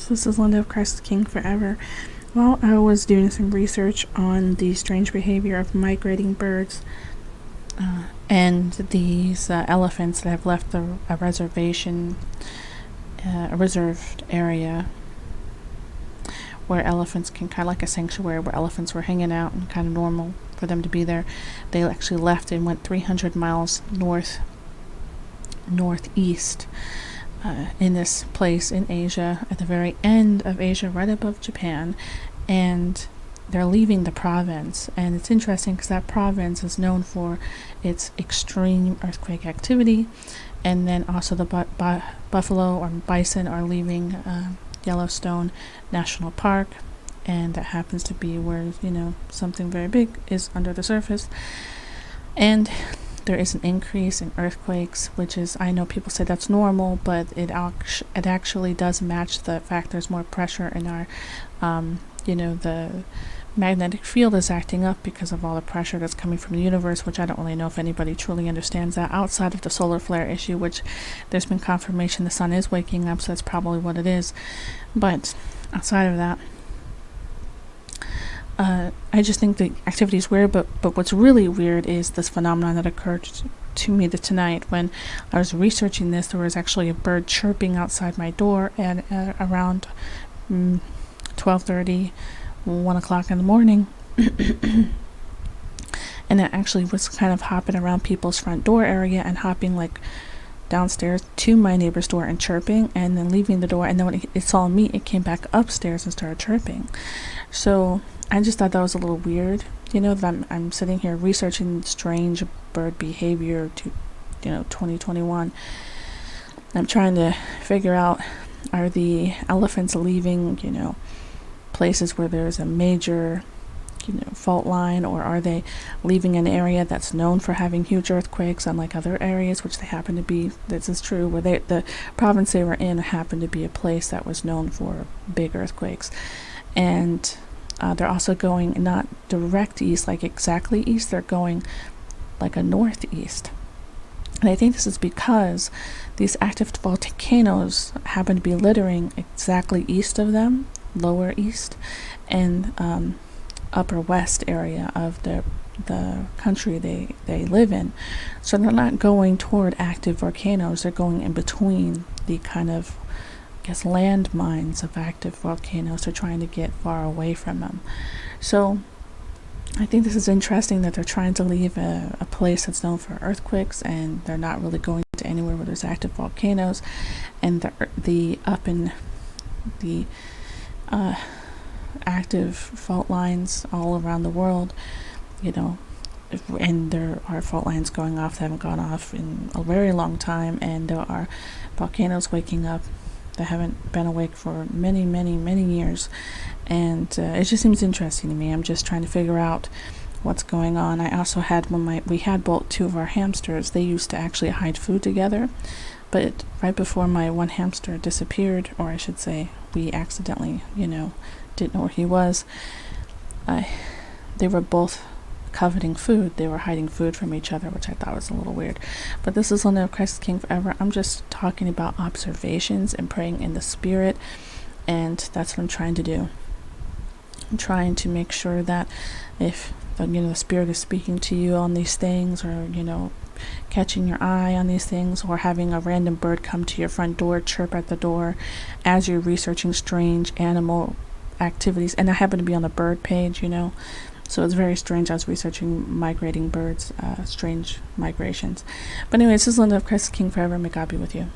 So this is Linda of Christ King Forever. While I was doing some research on the strange behavior of migrating birds and these elephants that have left a reservation, a reserved area where elephants can, kind of like a sanctuary where elephants were hanging out and kind of normal for them to be there. They actually left and went 300 miles northeast in this place in Asia, at the very end of Asia, right above Japan, and they're leaving the province. And it's interesting because that province is known for its extreme earthquake activity, and then also the buffalo or bison are leaving Yellowstone National Park, and that happens to be where, something very big is under the surface. And there is an increase in earthquakes, which is, I know people say that's normal, but it actually does match the fact there's more pressure in our, the magnetic field is acting up because of all the pressure that's coming from the universe, which I don't really know if anybody truly understands that outside of the solar flare issue, which there's been confirmation the sun is waking up, so that's probably what it is. But outside of that, I just think the activity is weird, but what's really weird is this phenomenon that occurred to me tonight. When I was researching this, there was actually a bird chirping outside my door at around 12:30, 1 o'clock in the morning. And it actually was kind of hopping around people's front door area and hopping like downstairs to my neighbor's door and chirping, and then leaving the door, and then when it saw me, it came back upstairs and started chirping. So I just thought that was a little weird, that I'm sitting here researching strange bird behavior to 2021. I'm trying to figure out, are the elephants leaving places where there's a major fault line, or are they leaving an area that's known for having huge earthquakes, unlike other areas, which they happen to be. This is true, where the province they were in happened to be a place that was known for big earthquakes. And they're also going not direct east, like exactly east, they're going like a northeast. And I think this is because these active volcanoes happen to be littering exactly east of them, lower east, and upper west area of the country they live in. So they're not going toward active volcanoes, they're going in between the kind of, landmines of active volcanoes. They're trying to get far away from them. So I think this is interesting that they're trying to leave a place that's known for earthquakes, and they're not really going to anywhere where there's active volcanoes. And the up in the active fault lines all around the world, and there are fault lines going off that haven't gone off in a very long time, and there are volcanoes waking up that haven't been awake for many, many, many years. And it just seems interesting to me. I'm just trying to figure out what's going on. I also had, we had both two of our hamsters, they used to actually hide food together, but right before my one hamster disappeared, or I should say we accidentally didn't know where he was, they were both coveting food. They were hiding food from each other, which I thought was a little weird. But this is Linda of Christ King Forever. I'm just talking about observations and praying in the spirit, and that's what I'm trying to do. I'm trying to make sure that if the spirit is speaking to you on these things, or catching your eye on these things, or having a random bird come to your front door, chirp at the door as you're researching strange animal activities. And I happen to be on the bird page, so it's very strange. I was researching migrating birds, strange migrations. But anyway, this is Linda of Christ King Forever. May God be with you.